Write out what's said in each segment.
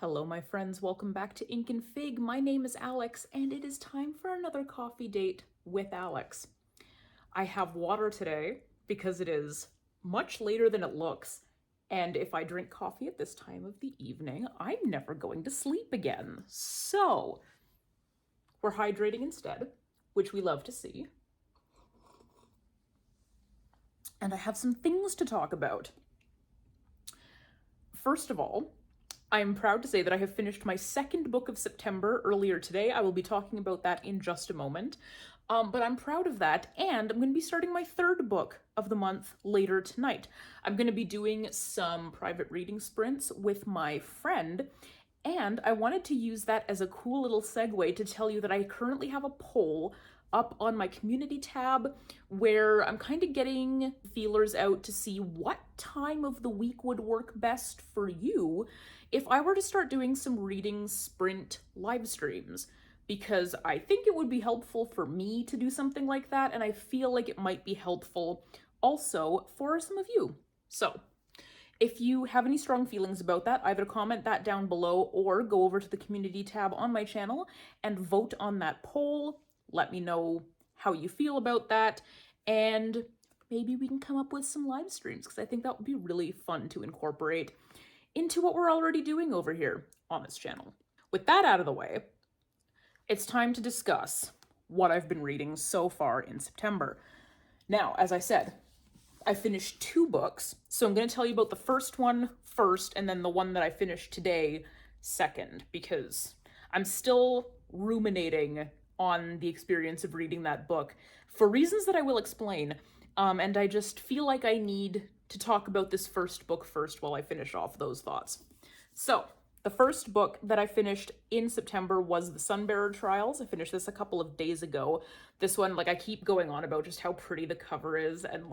Hello, my friends. Welcome back to Ink and Fig. My name is Alex, and it is time for another coffee date with Alex. I have water today because it is much later than it looks, and if I drink coffee at this time of the evening, I'm never going to sleep again. So, we're hydrating instead, which we love to see. And I have some things to talk about. First of all, I am proud to say that I have finished my second book of September earlier today. I will be talking about that in just a moment. But I'm proud of that, and I'm going to be starting my third book of the month later tonight. I'm going to be doing some private reading sprints with my friend, and I wanted to use that as a cool little segue to tell you that I currently have a poll up on my community tab where I'm kind of getting feelers out to see what time of the week would work best for you if I were to start doing some reading sprint live streams, because I think it would be helpful for me to do something like that, and I feel like it might be helpful also for some of you. So, if you have any strong feelings about that, either comment that down below or go over to the community tab on my channel and vote on that poll. Let me know how you feel about that, and maybe we can come up with some live streams, because I think that would be really fun to incorporate into what we're already doing over here on this channel. With that out of the way, it's time to discuss what I've been reading so far in September. Now, as I said, I finished 2 books, so I'm going to tell you about the first one first and then the one that I finished today second, because I'm still ruminating on the experience of reading that book for reasons that I will explain, and I just feel like I need to talk about this first book first while I finish off those thoughts. So, the first book that I finished in September was The Sunbearer Trials. I finished this a couple of days ago. This one, I keep going on about just how pretty the cover is, and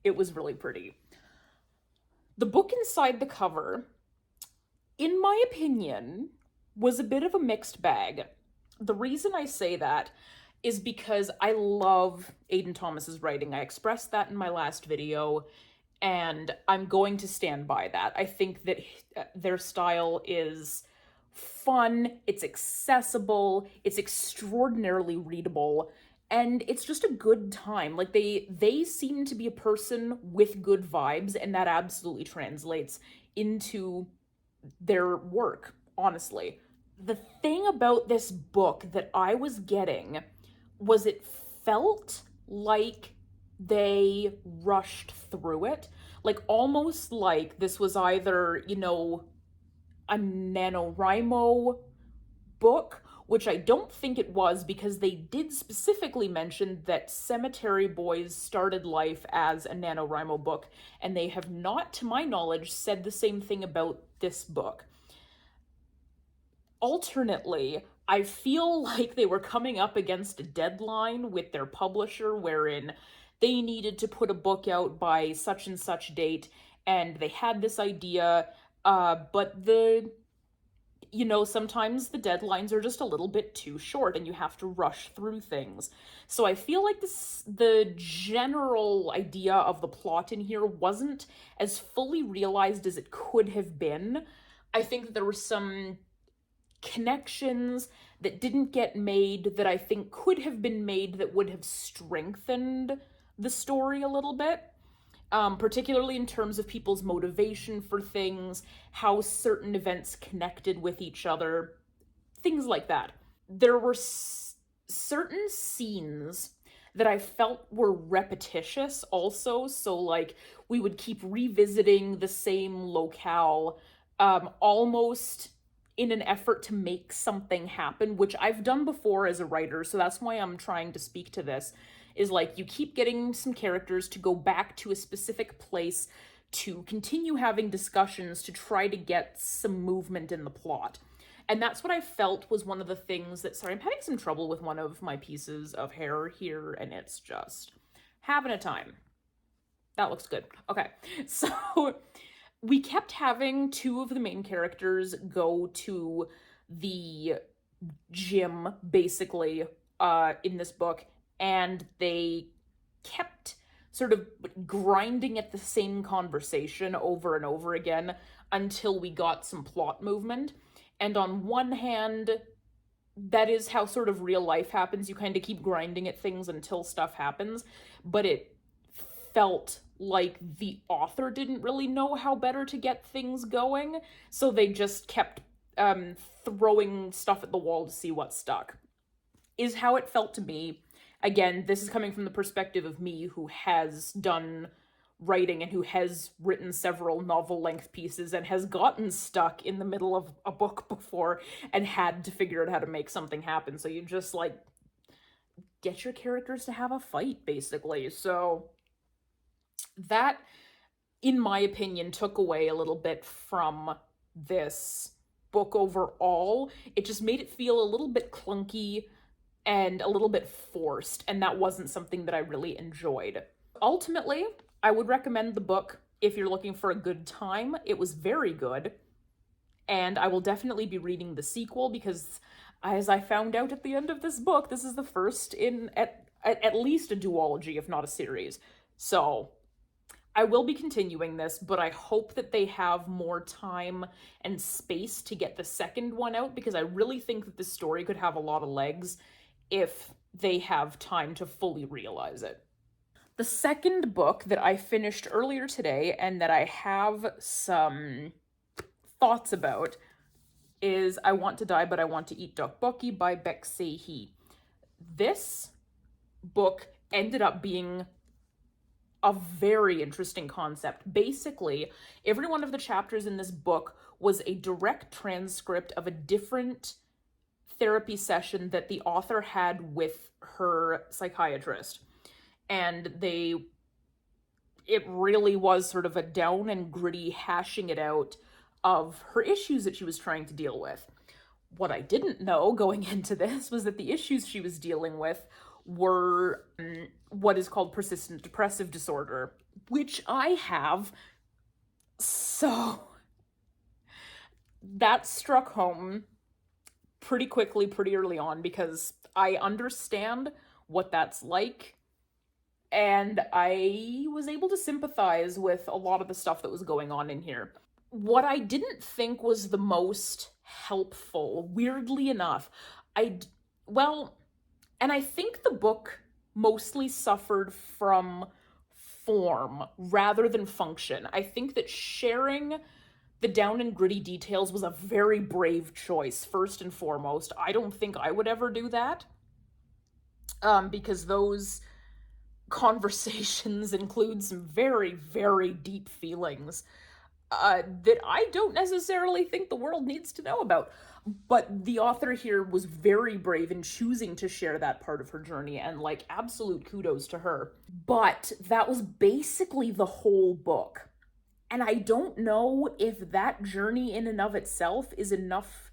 it was really pretty. The book inside the cover, in my opinion, was a bit of a mixed bag. The reason I say that is because I love Aiden Thomas's writing. I expressed that in my last video, and I'm going to stand by that. I think that their style is fun, it's accessible, it's extraordinarily readable, and it's just a good time. They seem to be a person with good vibes, and that absolutely translates into their work, honestly. The thing about this book that I was getting was it felt like they rushed through it. Almost like this was either, a NaNoWriMo book, which I don't think it was, because they did specifically mention that Cemetery Boys started life as a NaNoWriMo book, and they have not, to my knowledge, said the same thing about this book. Alternately, I feel like they were coming up against a deadline with their publisher wherein they needed to put a book out by such and such date, and they had this idea, but sometimes the deadlines are just a little bit too short and you have to rush through things. So I feel like the general idea of the plot in here wasn't as fully realized as it could have been. I think that there were some connections that didn't get made that I think could have been made that would have strengthened the story a little bit, particularly in terms of people's motivation for things, how certain events connected with each other, things like that. There were certain scenes that I felt were repetitious also, so we would keep revisiting the same locale, almost in an effort to make something happen, which I've done before as a writer, so that's why I'm trying to speak to this, is you keep getting some characters to go back to a specific place to continue having discussions to try to get some movement in the plot. And that's what I felt was one of the things that, sorry, I'm having some trouble with one of my pieces of hair here, and it's just having a time. That looks good. Okay, so we kept having 2 of the main characters go to the gym, basically, in this book, and they kept sort of grinding at the same conversation over and over again until we got some plot movement. And on one hand, that is how sort of real life happens. You kind of keep grinding at things until stuff happens, but it felt like the author didn't really know how better to get things going, so they just kept throwing stuff at the wall to see what stuck, is how it felt to me. Again, this is coming from the perspective of me who has done writing and who has written several novel-length pieces and has gotten stuck in the middle of a book before and had to figure out how to make something happen. So you just, like, get your characters to have a fight, basically. So that, in my opinion, took away a little bit from this book overall. It just made it feel a little bit clunky and a little bit forced, and that wasn't something that I really enjoyed. Ultimately, I would recommend the book if you're looking for a good time. It was very good, and I will definitely be reading the sequel because, as I found out at the end of this book, this is the first in at least a duology, if not a series. So I will be continuing this, but I hope that they have more time and space to get the second one out, because I really think that this story could have a lot of legs if they have time to fully realize it. The second book that I finished earlier today and that I have some thoughts about is I Want to Die But I Want to Eat Tteokbokki by Baek Se-hee. This book ended up being a very interesting concept. Basically, every one of the chapters in this book was a direct transcript of a different therapy session that the author had with her psychiatrist. And it really was sort of a down and gritty hashing it out of her issues that she was trying to deal with. What I didn't know going into this was that the issues she was dealing with were what is called persistent depressive disorder, which I have. So that struck home pretty quickly, pretty early on, because I understand what that's like, and I was able to sympathize with a lot of the stuff that was going on in here. What I didn't think was the most helpful, weirdly enough, well, and I think the book mostly suffered from form rather than function. I think that sharing the down and gritty details was a very brave choice, first and foremost. I don't think I would ever do that, because those conversations include some very, very deep feelings that I don't necessarily think the world needs to know about. But the author here was very brave in choosing to share that part of her journey, and, like, absolute kudos to her. But that was basically the whole book. And I don't know if that journey in and of itself is enough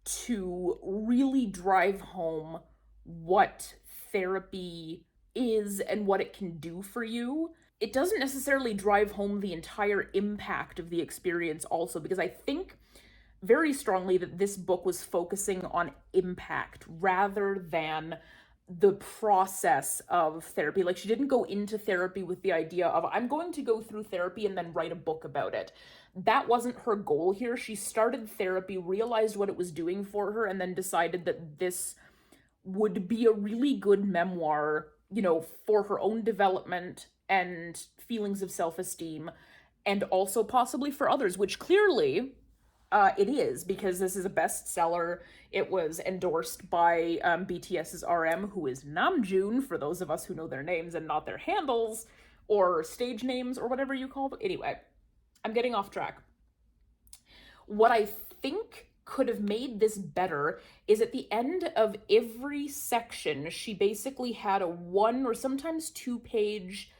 to really drive home what therapy is and what it can do for you. It doesn't necessarily drive home the entire impact of the experience also, because I think very strongly that this book was focusing on impact rather than the process of therapy. Like, she didn't go into therapy with the idea of, I'm going to go through therapy and then write a book about it. That wasn't her goal here. She started therapy, realized what it was doing for her, and then decided that this would be a really good memoir, for her own development and feelings of self-esteem, and also possibly for others, which clearly it is, because this is a bestseller. It was endorsed by BTS's RM, who is Namjoon, for those of us who know their names and not their handles or stage names or whatever you call them. Anyway, I'm getting off track. What I think could have made this better is at the end of every section, she basically had a 1 or sometimes 2-page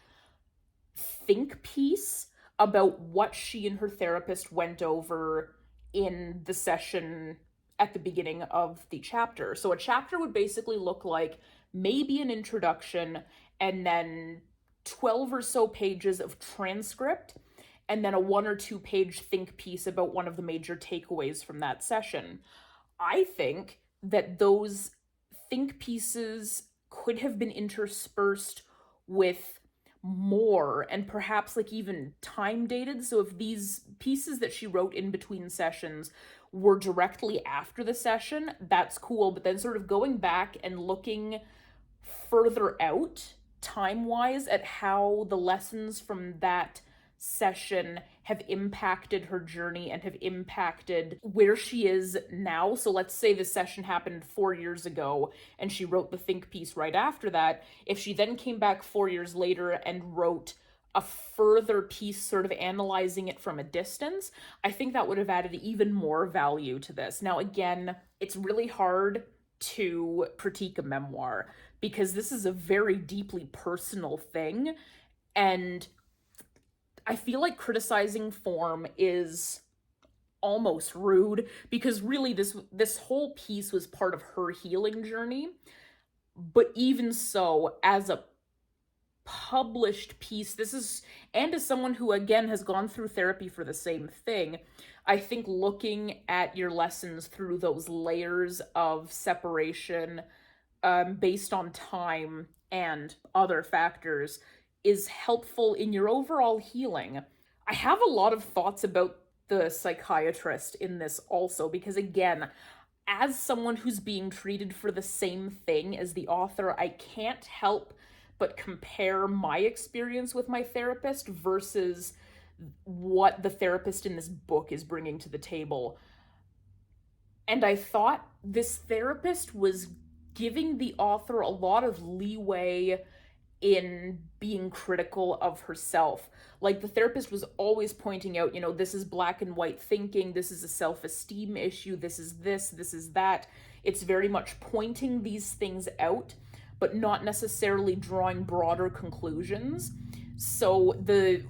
think piece about what she and her therapist went over in the session at the beginning of the chapter. So a chapter would basically look like maybe an introduction and then 12 or so pages of transcript, and then a 1 or 2-page think piece about one of the major takeaways from that session. I think that those think pieces could have been interspersed with more and perhaps like even time dated. So if these pieces that she wrote in between sessions were directly after the session, that's cool. But then sort of going back and looking further out time wise at how the lessons from that session have impacted her journey and have impacted where she is now. So let's say this session happened 4 years ago and she wrote the think piece right after that. If she then came back 4 years later and wrote a further piece sort of analyzing it from a distance, I think that would have added even more value to this. Now, again, it's really hard to critique a memoir because this is a very deeply personal thing, and I feel like criticizing form is almost rude because really this whole piece was part of her healing journey. But even so, as a published piece, this is, and as someone who again has gone through therapy for the same thing, I think looking at your lessons through those layers of separation, based on time and other factors, is helpful in your overall healing. I have a lot of thoughts about the psychiatrist in this also, because again, as someone who's being treated for the same thing as the author, I can't help but compare my experience with my therapist versus what the therapist in this book is bringing to the table. And I thought this therapist was giving the author a lot of leeway in being critical of herself. Like the therapist was always pointing out, this is black and white thinking, this is a self-esteem issue, this is that. It's very much pointing these things out, but not necessarily drawing broader conclusions. So the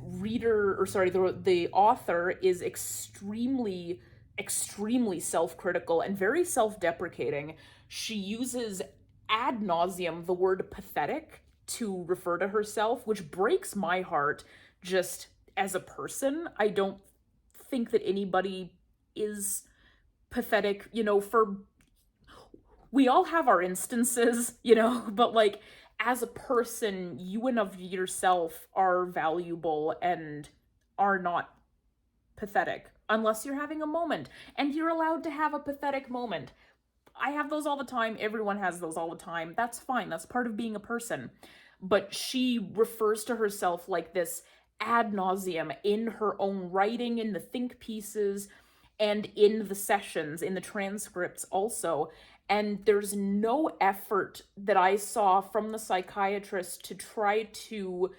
the author is extremely, extremely self-critical and very self-deprecating. She uses ad nauseum the word pathetic to refer to herself, which breaks my heart just as a person. I don't think that anybody is pathetic, for we all have our instances, but like as a person, you and of yourself are valuable and are not pathetic unless you're having a moment, and you're allowed to have a pathetic moment. I have those all the time. Everyone has those all the time. That's fine. That's part of being a person. But she refers to herself like this ad nauseum in her own writing, in the think pieces, and in the sessions, in the transcripts also. And there's no effort that I saw from the psychiatrist to try to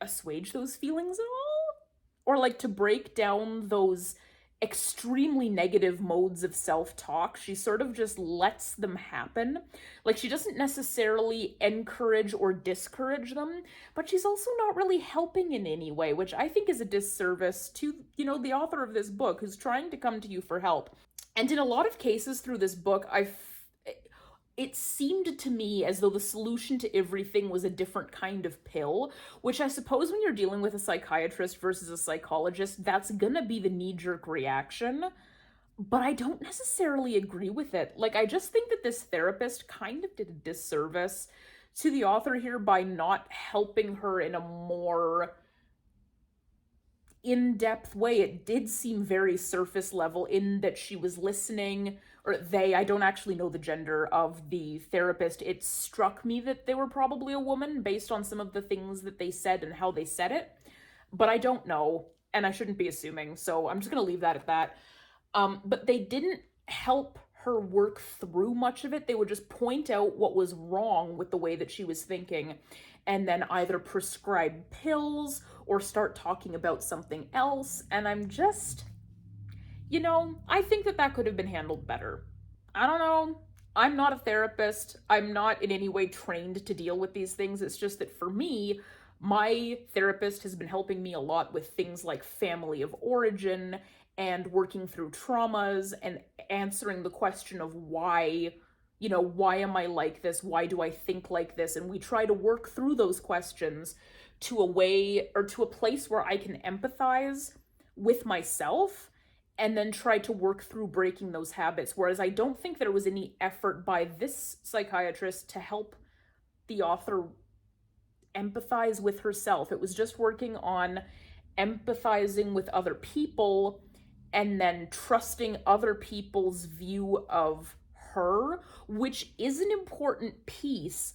assuage those feelings at all, or like to break down those extremely negative modes of self-talk. She sort of just lets them happen. Like she doesn't necessarily encourage or discourage them, but she's also not really helping in any way, which I think is a disservice to, the author of this book who's trying to come to you for help. And in a lot of cases through this book, it seemed to me as though the solution to everything was a different kind of pill, which I suppose when you're dealing with a psychiatrist versus a psychologist, that's gonna be the knee-jerk reaction. But I don't necessarily agree with it. Like, I just think that this therapist kind of did a disservice to the author here by not helping her in a more in-depth way. It did seem very surface level in that she was listening, or they, I don't actually know the gender of the therapist. It struck me that they were probably a woman based on some of the things that they said and how they said it, but I don't know, and I shouldn't be assuming, so I'm just gonna leave that at that. But they didn't help her work through much of it. They would just point out what was wrong with the way that she was thinking, and then either prescribe pills or start talking about something else. And I'm just, I think that could have been handled better. I don't know. I'm not a therapist. I'm not in any way trained to deal with these things. It's just that for me, my therapist has been helping me a lot with things like family of origin and working through traumas and answering the question of why, why am I like this? Why do I think like this? And we try to work through those questions to a way or to a place where I can empathize with myself and then try to work through breaking those habits. Whereas I don't think there was any effort by this psychiatrist to help the author empathize with herself. It was just working on empathizing with other people and then trusting other people's view of her, which is an important piece,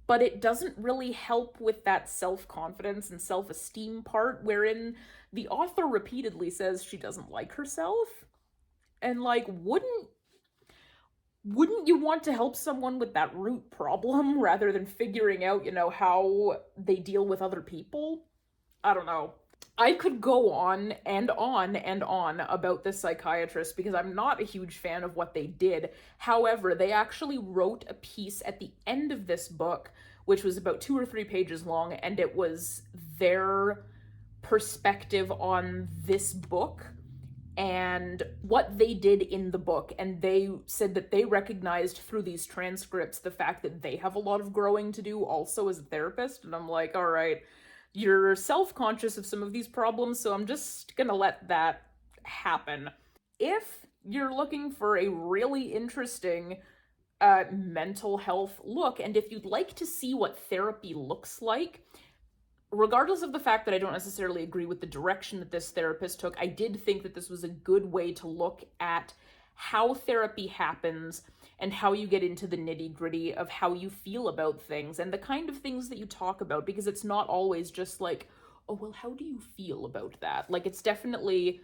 but it doesn't really help with that self-confidence and self-esteem part, wherein the author repeatedly says she doesn't like herself. And like, wouldn't you want to help someone with that root problem rather than figuring out, how they deal with other people? I don't know. I could go on and on and on about this psychiatrist because I'm not a huge fan of what they did. However, they actually wrote a piece at the end of this book, which was about 2 or 3 pages long, and it was their perspective on this book and what they did in the book. And they said that they recognized through these transcripts the fact that they have a lot of growing to do also as a therapist. And I'm like, all right, you're self-conscious of some of these problems, so I'm just gonna let that happen. If you're looking for a really interesting mental health look, and if you'd like to see what therapy looks like, regardless of the fact that I don't necessarily agree with the direction that this therapist took, I did think that this was a good way to look at how therapy happens and how you get into the nitty-gritty of how you feel about things and the kind of things that you talk about, because it's not always just like, oh, well, how do you feel about that? Like, it's definitely,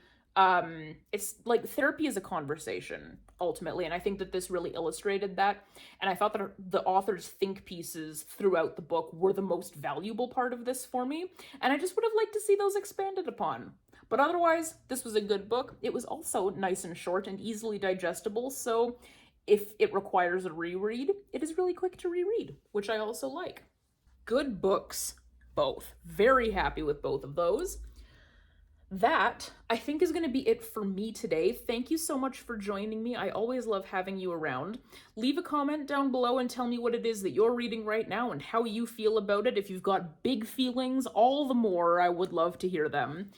it's like therapy is a conversation, ultimately, and I think that this really illustrated that, and I thought that the author's think pieces throughout the book were the most valuable part of this for me, and I just would have liked to see those expanded upon. But otherwise, this was a good book. It was also nice and short and easily digestible, so if it requires a reread, it is really quick to reread, which I also like. Good books, both. Very happy with both of those. That, I think, is going to be it for me today. Thank you so much for joining me. I always love having you around. Leave a comment down below and tell me what it is that you're reading right now and how you feel about it. If you've got big feelings, all the more, I would love to hear them.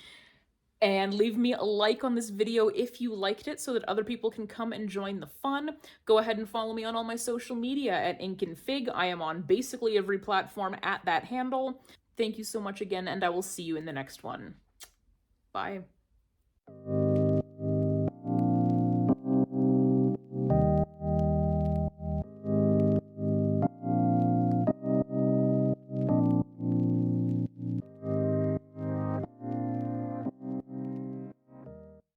And leave me a like on this video if you liked it so that other people can come and join the fun. Go ahead and follow me on all my social media at Ink and Fig. I am on basically every platform at that handle. Thank you so much again, and I will see you in the next one. Bye.